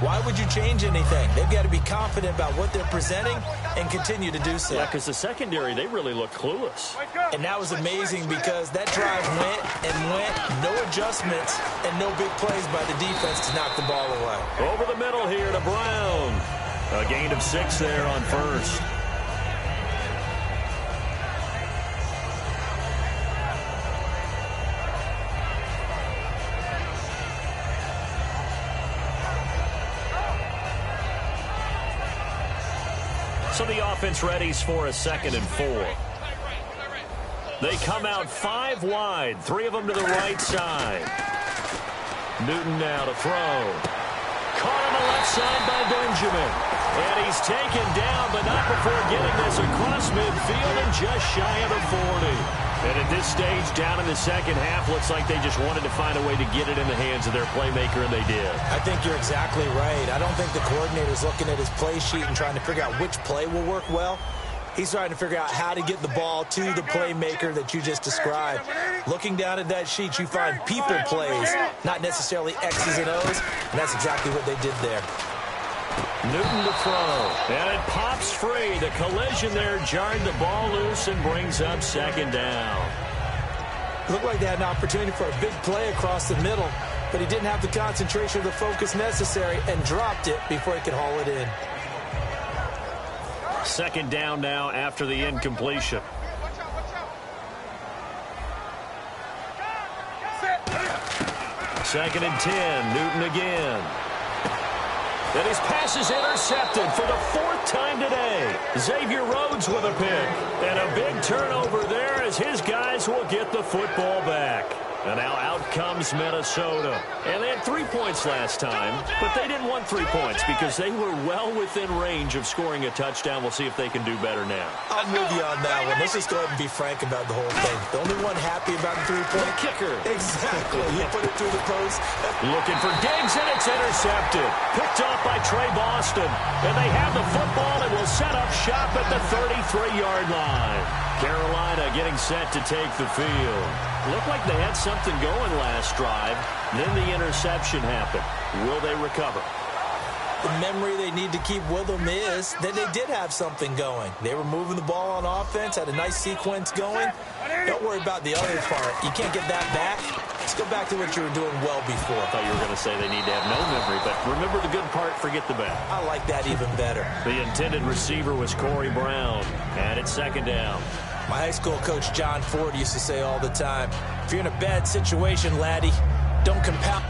Why would you change anything? They've got to be confident about what they're presenting and continue to do so. Yeah, because the secondary, they really looked clueless. And that was amazing because that drive went and went, no adjustments, and no big plays by the defense to knock the ball away. Over the middle here to Brown. A gain of 6 there on first. So the offense readies for a 2nd and 4. They come out 5 wide, 3 of them to the right side. Newton now to throw. Caught on the left side by Benjamin. And he's taken down, but not before getting this across midfield and just shy of the 40. And at this stage, down in the second half, looks like they just wanted to find a way to get it in the hands of their playmaker, and they did. I think you're exactly right. I don't think the coordinator's looking at his play sheet and trying to figure out which play will work well. He's trying to figure out how to get the ball to the playmaker that you just described. Looking down at that sheet, you find people plays, not necessarily X's and O's, and that's exactly what they did there. Newton to throw, and it pops free. The collision there jarred the ball loose and brings up 2nd down. Looked like they had an opportunity for a big play across the middle, but he didn't have the concentration or the focus necessary and dropped it before he could haul it in. 2nd down now after the incompletion. Second and 10, Newton again. And his pass is intercepted for the 4th time today. Xavier Rhodes with a pick. And a big turnover there as his guys will get the football back. And now out comes Minnesota. And they had 3 points last time, but they didn't want 3 points because they were well within range of scoring a touchdown. We'll see if they can do better now. I'm with you on that one. Let's just go ahead and be frank about the whole thing. The only one happy about the 3-point kicker. Exactly. You put it through the post. Looking for Diggs, and it's intercepted. Picked off by Trey Boston. And they have the football and will set up shop at the 33-yard line. Carolina getting set to take the field. Looked like they had something going last drive. Then the interception happened. Will they recover? The memory they need to keep with them is that they did have something going. They were moving the ball on offense, had a nice sequence going. Don't worry about the other part. You can't get that back. Let's go back to what you were doing well before. I thought you were going to say they need to have no memory, but remember the good part, forget the bad. I like that even better. The intended receiver was Corey Brown, and it's 2nd down. My high school coach, John Ford, used to say all the time, if you're in a bad situation, laddie, don't compound.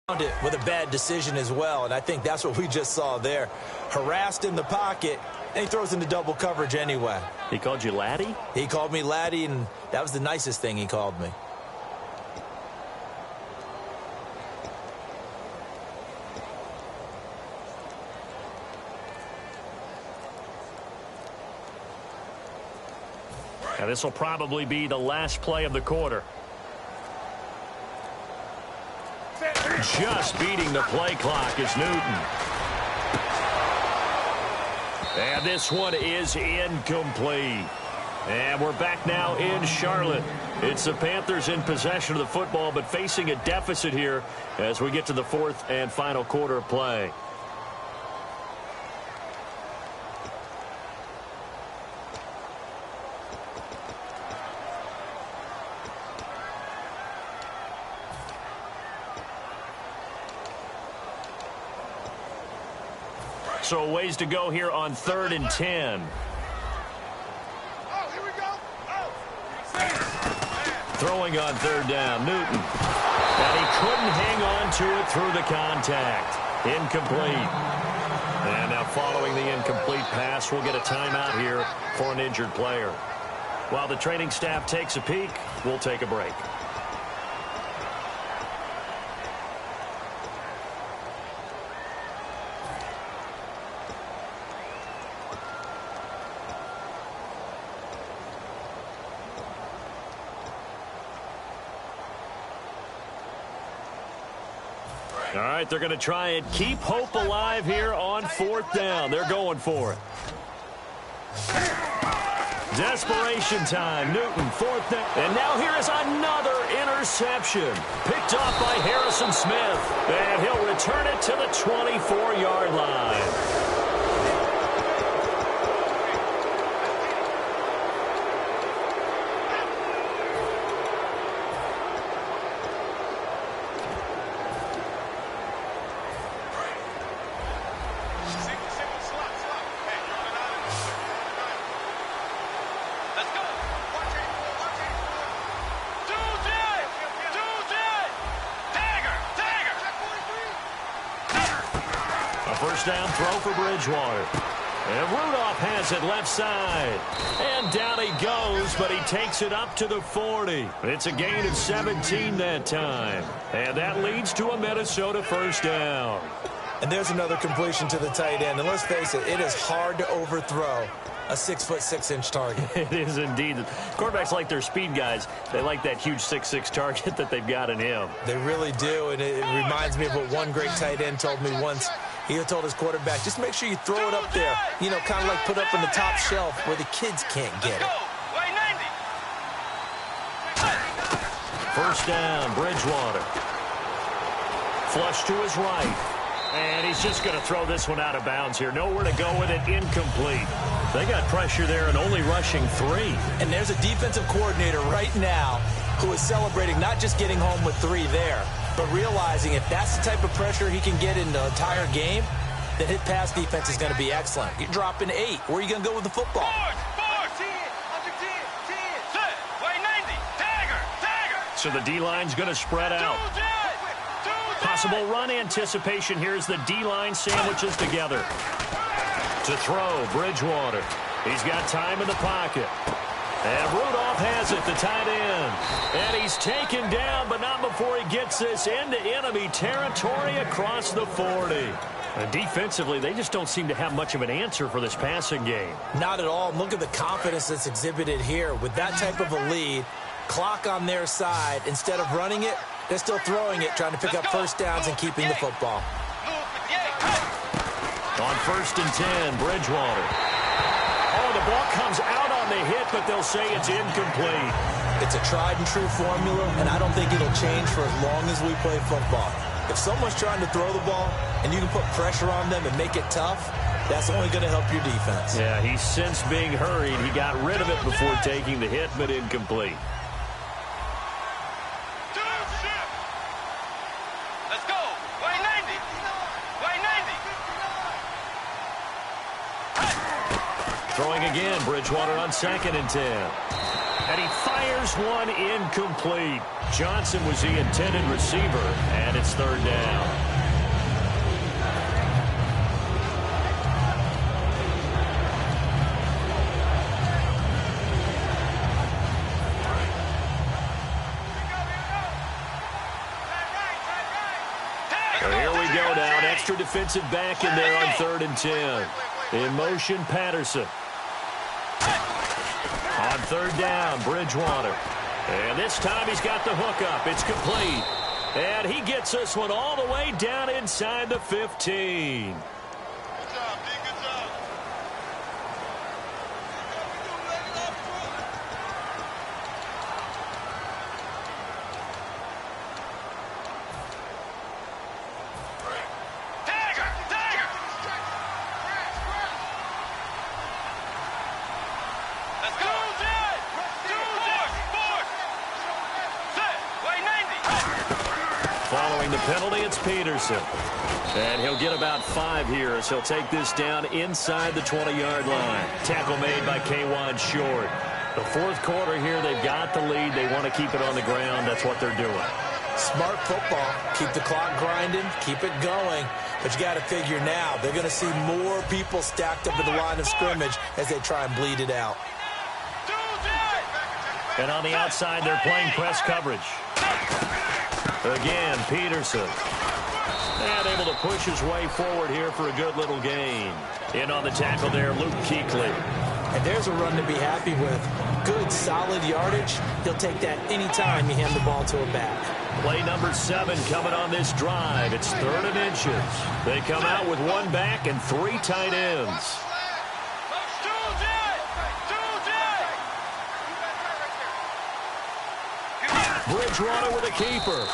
It with a bad decision as well, and I think that's what we just saw there. Harassed in the pocket, and he throws into double coverage anyway. He called you laddie? He called me laddie, and that was the nicest thing he called me. Now this will probably be the last play of the quarter. Just beating the play clock is Newton. And this one is incomplete. And we're back now in Charlotte. It's the Panthers in possession of the football, but facing a deficit here as we get to the 4th and final quarter of play. So a ways to go here on 3rd and 10. Oh, here we go. Throwing on 3rd down, Newton. And he couldn't hang on to it through the contact. Incomplete. And now following the incomplete pass, we'll get a timeout here for an injured player. While the training staff takes a peek, we'll take a break. All right, they're going to try and keep hope alive here on 4th down. They're going for it. Desperation time. Newton, 4th down. And now here is another interception. Picked off by Harrison Smith. And he'll return it to the 24-yard line. Down throw for Bridgewater. And Rudolph has it left side. And down he goes, but he takes it up to the 40. It's a gain of 17 that time. And that leads to a Minnesota first down. And there's another completion to the tight end. And let's face it, it is hard to overthrow a 6'6" target. It is indeed. Quarterbacks like their speed guys. They like that huge 6'6" target that they've got in him. They really do. And it reminds me of what one great tight end told me once. He told his quarterback, just make sure you throw it up there. You know, kind of like put up in the top shelf where the kids can't get it. First down, Bridgewater. Flush to his right. And he's just going to throw this one out of bounds here. Nowhere to go with it, incomplete. They got pressure there and only rushing 3. And there's a defensive coordinator right now who is celebrating not just getting home with 3 there, but realizing if that's the type of pressure he can get in the entire game, then his pass defense is going to be excellent. You're dropping 8. Where are you going to go with the football? So the D-line's going to spread out. Possible run anticipation here as the D-line sandwiches together. To throw, Bridgewater. He's got time in the pocket. And Rudolph has it, the tight end. And he's taken down, but not before he gets this into enemy territory across the 40. And defensively, they just don't seem to have much of an answer for this passing game. Not at all. Look at the confidence that's exhibited here. With that type of a lead, clock on their side, instead of running it, they're still throwing it, trying to pick up first downs and keeping the football. On 1st and 10, Bridgewater. Oh, the ball comes out on the hit, but they'll say it's incomplete. It's a tried-and-true formula, and I don't think it'll change for as long as we play football. If someone's trying to throw the ball and you can put pressure on them and make it tough, that's only going to help your defense. Yeah, he's since being hurried. He got rid of it before taking the hit, but incomplete. Throwing again, Bridgewater on 2nd and 10. And he fires one incomplete. Johnson was the intended receiver, and it's 3rd down. So here we go now. An extra defensive back in there on 3rd and 10. In motion, Patterson. On 3rd down, Bridgewater. And this time he's got the hook up. It's complete. And he gets this one all the way down inside the 15. Good job, D. Good job. Following the penalty, it's Peterson. And he'll get about 5 here as he'll take this down inside the 20-yard line. Tackle made by K'Wan Short. The 4th quarter here, they've got the lead. They want to keep it on the ground. That's what they're doing. Smart football. Keep the clock grinding. Keep it going. But you got to figure now, they're going to see more people stacked up at the line of scrimmage as they try and bleed it out. And on the outside, they're playing press coverage. Again, Peterson. And able to push his way forward here for a good little gain. In on the tackle there, Luke Kuechly. And there's a run to be happy with. Good, solid yardage. He'll take that anytime you hand the ball to a back. Play number 7 coming on this drive. It's 3rd and inches. They come out with 1 back and 3 tight ends. Bridgewater with a keeper.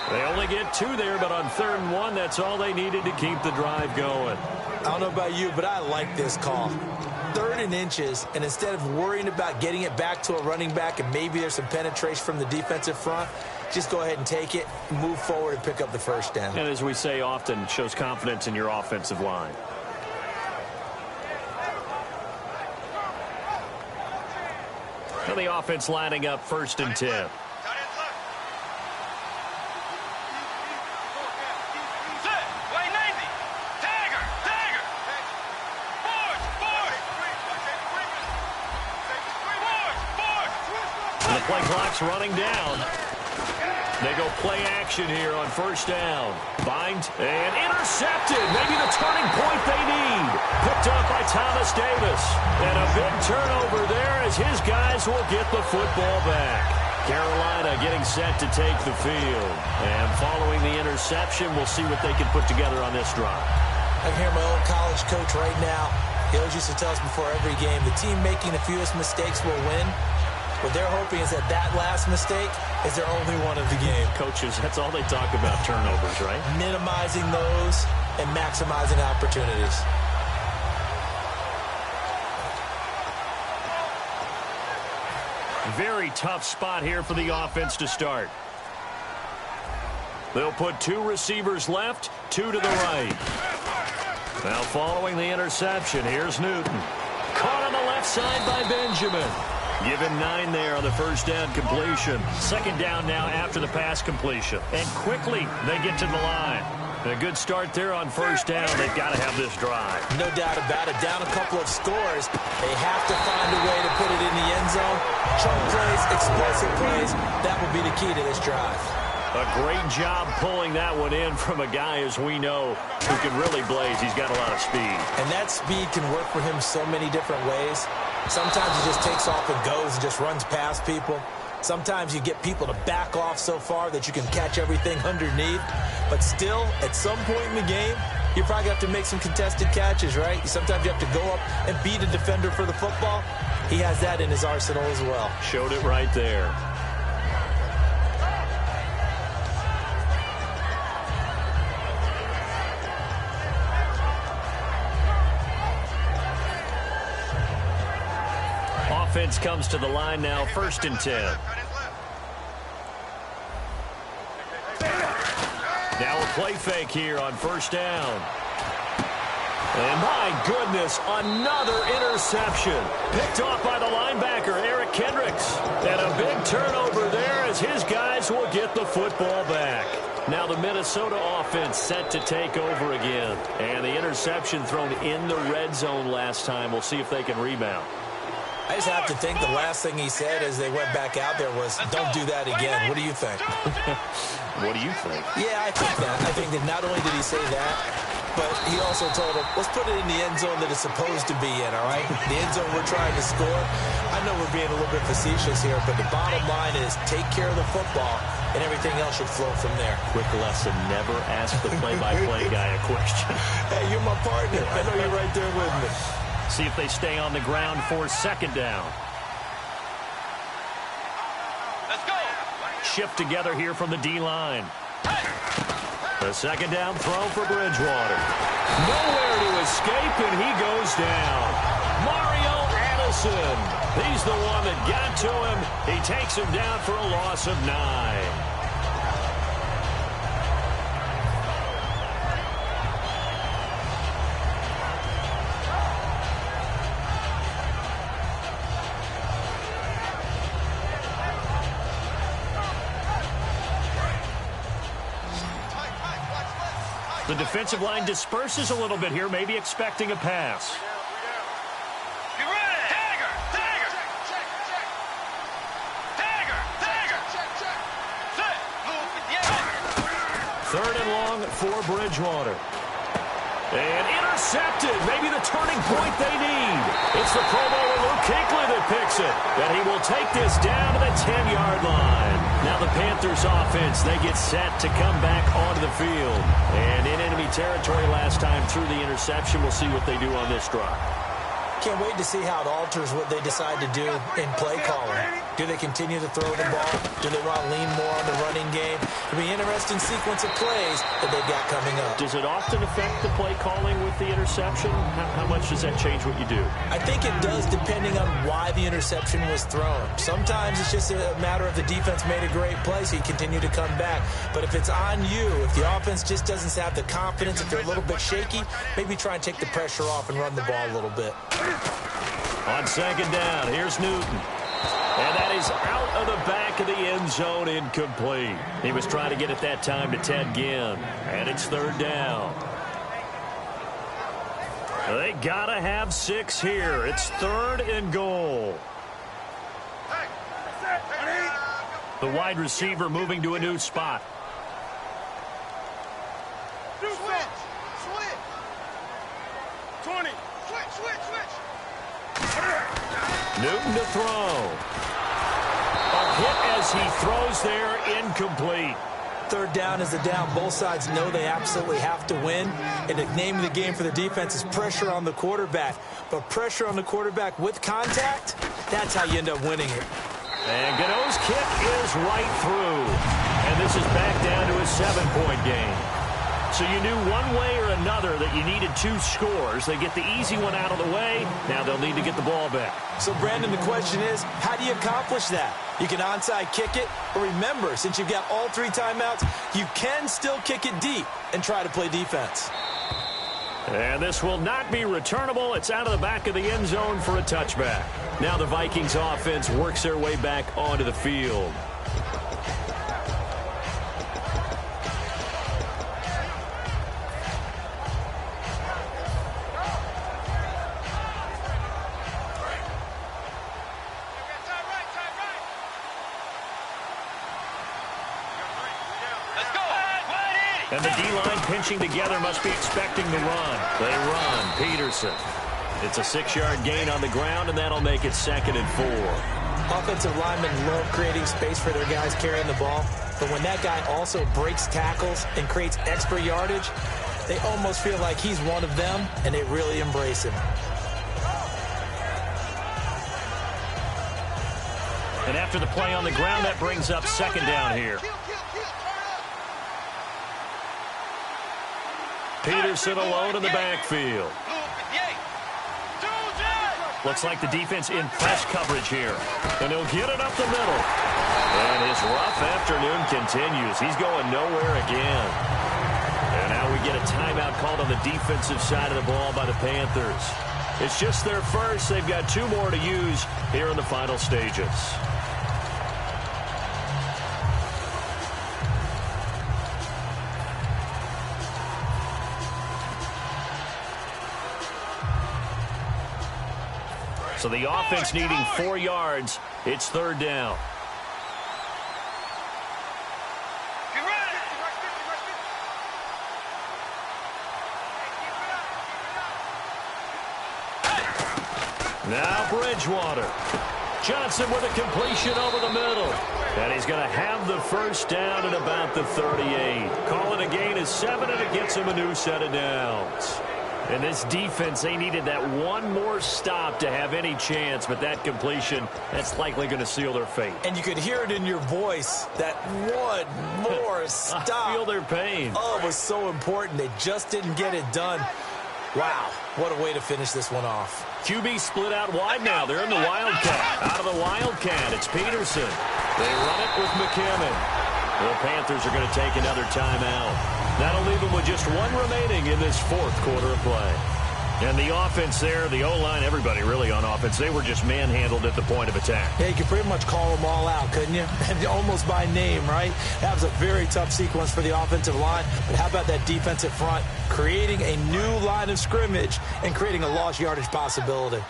They only get 2 there, but on 3rd and 1, that's all they needed to keep the drive going. I don't know about you, but I like this call. 3rd and inches, and instead of worrying about getting it back to a running back and maybe there's some penetration from the defensive front, just go ahead and take it, move forward, and pick up the first down. And as we say often, it shows confidence in your offensive line. And the offense lining up 1st and 10. The play clock's running down. They go play action here on 1st down. Bind and intercepted. Maybe the turning point they need. Picked up by Thomas Davis. And a big turnover there as his guys will get the football back. Carolina getting set to take the field. And following the interception, we'll see what they can put together on this drive. I can hear my old college coach right now. He always used to tell us before every game, the team making the fewest mistakes will win. What they're hoping is that last mistake is their only one of the game. Coaches, that's all they talk about, turnovers, right? Minimizing those and maximizing opportunities. Very tough spot here for the offense to start. They'll put 2 receivers left, 2 to the right. Now following the interception, here's Newton. Caught on the left side by Benjamin. Give him 9 there on the 1st down completion. 2nd down now after the pass completion. And quickly they get to the line. And a good start there on 1st down. They've got to have this drive. No doubt about it. Down a couple of scores. They have to find a way to put it in the end zone. Chunk plays, explosive plays. That will be the key to this drive. A great job pulling that one in from a guy, as we know, who can really blaze. He's got a lot of speed. And that speed can work for him so many different ways. Sometimes he just takes off and goes and just runs past people. Sometimes you get people to back off so far that you can catch everything underneath. But still, at some point in the game, you probably have to make some contested catches, right? Sometimes you have to go up and beat a defender for the football. He has that in his arsenal as well. Showed it right there. Offense comes to the line now, 1st and 10. Now a play fake here on 1st down. And my goodness, another interception. Picked off by the linebacker, Eric Kendricks. And a big turnover there as his guys will get the football back. Now the Minnesota offense set to take over again. And the interception thrown in the red zone last time. We'll see if they can rebound. I just have to think the last thing he said as they went back out there was, don't do that again. What do you think? What do you think? Yeah, I think that. I think that not only did he say that, but he also told him, let's put it in the end zone that it's supposed to be in, all right? The end zone we're trying to score. I know we're being a little bit facetious here, but the bottom line is take care of the football, and everything else should flow from there. Quick lesson, never ask the play-by-play guy a question. Hey, you're my partner. I know you're right there with me. See if they stay on the ground for 2nd down. Let's go. Shift together here from the D-line. The 2nd down throw for Bridgewater. Nowhere to escape, and he goes down. Mario Addison. He's the one that got to him. He takes him down for a loss of 9. The defensive line disperses a little bit here, maybe expecting a pass. You ready? Dagger! Dagger! Check, check. Dagger! Dagger! Check, check. Set. Move with the edge. 3rd and long for Bridgewater. And intercepted. Maybe the turning point they need. It's the Pro Bowler Luke Kuechly that picks it. And he will take this down to the 10-yard line. Now the Panthers offense, they get set to come back onto the field. And in enemy territory last time through the interception. We'll see what they do on this drive. Can't wait to see how it alters what they decide to do in play calling. Do they continue to throw the ball? Do they want to lean more on the running game? It'll be an interesting sequence of plays that they've got coming up. Does it often affect the play calling with the interception? How much does that change what you do? I think it does depending on why the interception was thrown. Sometimes it's just a matter of the defense made a great play, so you continue to come back. But if it's on you, if the offense just doesn't have the confidence, if they're a little bit shaky, maybe try and take the pressure off and run the ball a little bit. On second down, here's Newton. And that is out of the back of the end zone, incomplete. He was trying to get it that time to Ted Ginn. And it's third down. They got to have 6 here. It's 3rd and goal. The wide receiver moving to a new spot. Switch. 20. Switch. Newton to throw. A hit as he throws there, incomplete. Third down is a down. Both sides know they absolutely have to win. And the name of the game for the defense is pressure on the quarterback. But pressure on the quarterback with contact, that's how you end up winning it. And Gano's kick is right through. And this is back down to a 7-point game. So you knew one way or another that you needed 2 scores. They get the easy one out of the way. Now they'll need to get the ball back. So, Brandon, the question is, how do you accomplish that? You can onside kick it, or remember, since you've got all 3 timeouts, you can still kick it deep and try to play defense. And this will not be returnable. It's out of the back of the end zone for a touchback. Now the Vikings offense works their way back onto the field. And the D-line pinching together must be expecting the run. They run. Peterson. It's a 6-yard gain on the ground, and that'll make it 2nd and 4. Offensive linemen love creating space for their guys carrying the ball. But when that guy also breaks tackles and creates extra yardage, they almost feel like he's one of them, and they really embrace him. And after the play on the ground, that brings up 2nd down here. Peterson alone in the backfield. Looks like the defense in press coverage here. And he'll get it up the middle. And his rough afternoon continues. He's going nowhere again. And now we get a timeout called on the defensive side of the ball by the Panthers. It's just their first. They've got 2 more to use here in the final stages. So the offense needing 4 yards. It's 3rd down. Now Bridgewater. Johnson with a completion over the middle. And he's going to have the first down at about the 38. Call it a gain of 7, and it gets him a new set of downs. And this defense, they needed that one more stop to have any chance, but that completion, that's likely going to seal their fate. And you could hear it in your voice, that one more stop. I feel their pain. Oh, it was so important. They just didn't get it done. Wow, what a way to finish this one off. QB split out wide now. They're in the Wildcat. Out of the Wildcat, it's Peterson. They run it with McKinnon. The Panthers are going to take another timeout. That'll leave them with just 1 remaining in this 4th quarter of play. And the offense there, the O-line, everybody really on offense, they were just manhandled at the point of attack. Yeah, you could pretty much call them all out, couldn't you? Almost by name, right? That was a very tough sequence for the offensive line. But how about that defensive front creating a new line of scrimmage and creating a lost yardage possibility?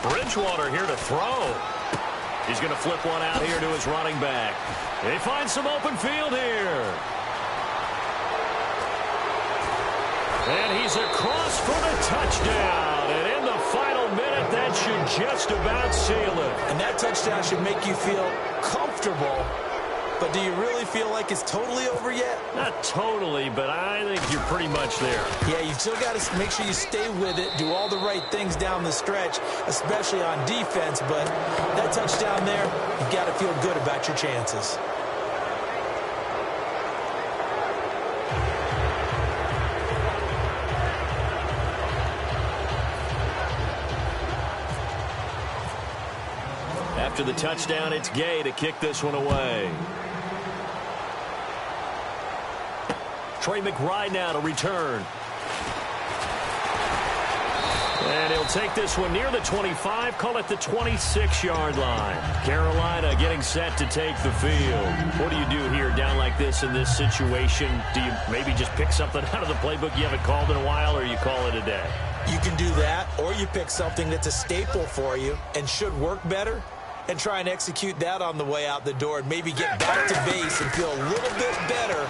Bridgewater here to throw. He's going to flip one out here to his running back. They find some open field here. And he's across for the touchdown. And in the final minute, that should just about seal it. And that touchdown should make you feel comfortable. But do you really feel like it's totally over yet? Not totally, but I think you're pretty much there. Yeah, you've still got to make sure you stay with it, do all the right things down the stretch, especially on defense. But that touchdown there, you've got to feel good about your chances. After the touchdown, it's Gay to kick this one away. Trey McBride now to return. And he'll take this one near the 25, call it the 26-yard line. Carolina getting set to take the field. What do you do here down like this in this situation? Do you maybe just pick something out of the playbook you haven't called in a while, or you call it a day? You can do that, or you pick something that's a staple for you and should work better, and try and execute that on the way out the door and maybe get back to base and feel a little bit better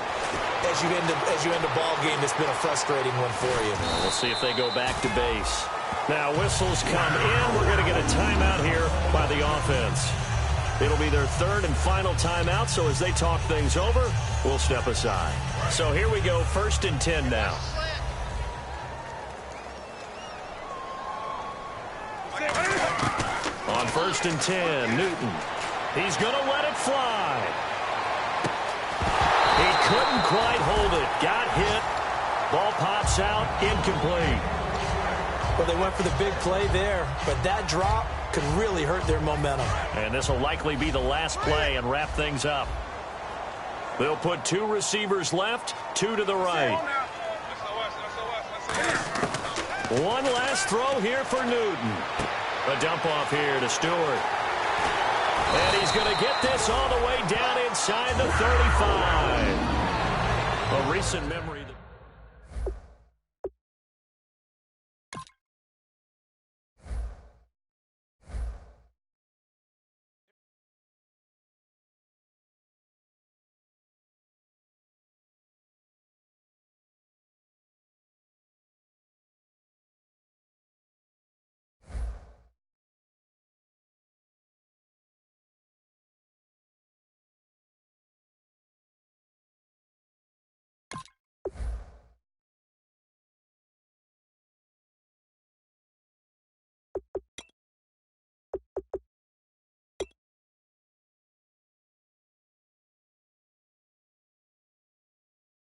as you end a ball game that's been a frustrating one for you. We'll see if they go back to base. Now whistles come in. We're going to get a timeout here by the offense. It'll be their third and final timeout, so as they talk things over, we'll step aside. So here we go, 1st and 10 now. On 1st and 10, Newton. He's going to let it fly. He couldn't quite hold it. Got hit. Ball pops out. Incomplete. Well, they went for the big play there, but that drop could really hurt their momentum. And this will likely be the last play and wrap things up. They'll put 2 receivers left, 2 to the right. One last throw here for Newton. A dump off here to Stewart. And he's going to get this all the way down inside the 35. A recent memory.